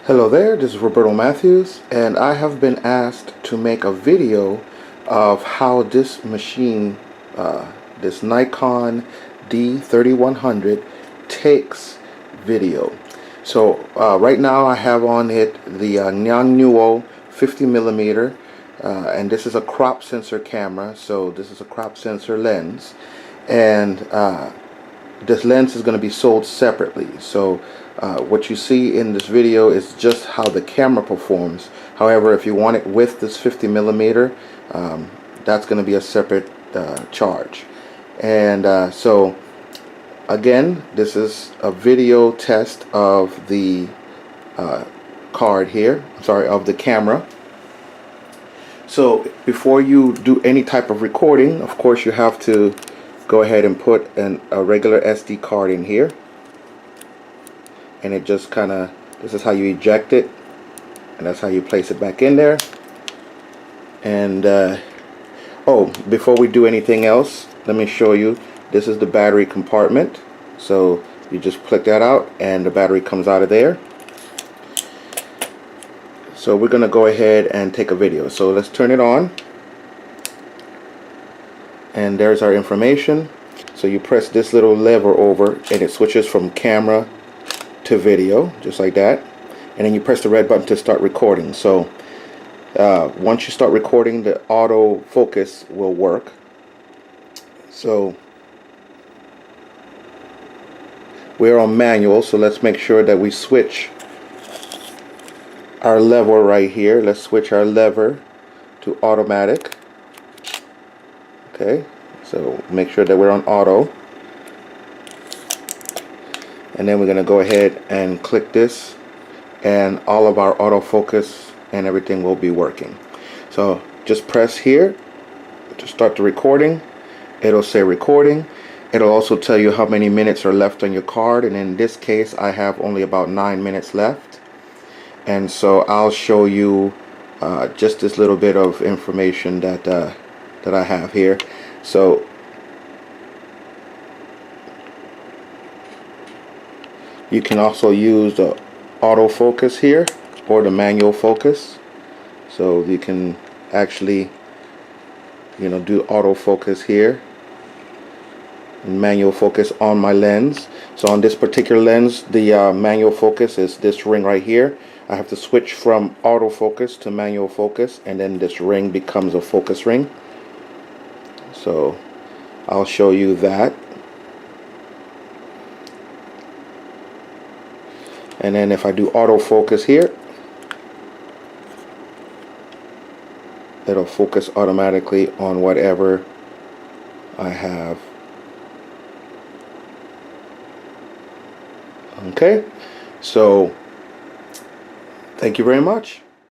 Hello there, this is Roberto Matthews, and I have been asked to make a video of how this machine, this Nikon D3100, takes video. So right now I have on it the Yongnuo 50mm, and this is a crop sensor camera, so this is a crop sensor lens, and this lens is going to be sold separately. So what you see in this video is just how the camera performs. However, if you want it with this 50mm, that's going to be a separate charge. And so again, this is a video test of the card here, sorry, of the camera. So before you do any type of recording, of course you have to go ahead and put a regular SD card in here, and it just kind of, this is how you eject it, and that's how you place it back in there. And oh, before we do anything else, let me show you, this is the battery compartment. So you just click that out and the battery comes out of there. So we're gonna go ahead and take a video. So let's turn it on, and there's our information. So you press this little lever over and it switches from camera to video, just like that, and then you press the red button to start recording. So once you start recording, the autofocus will work. So we're on manual, so let's make sure that we switch our lever right here. Let's switch our lever to automatic. Okay, so make sure that we're on auto, and then we're going to go ahead and click this, and all of our autofocus and everything will be working. So just press here to start the recording. It'll say recording. It'll also tell you how many minutes are left on your card, and in this case I have only about 9 minutes left. And so I'll show you just this little bit of information that I have here. So you can also use the autofocus here or the manual focus. So you can actually, you know, do autofocus here and manual focus on my lens. So on this particular lens, the manual focus is this ring right here. I have to switch from autofocus to manual focus, and then this ring becomes a focus ring. So I'll show you that. And then if I do autofocus here, it'll focus automatically on whatever I have. Okay, so thank you very much.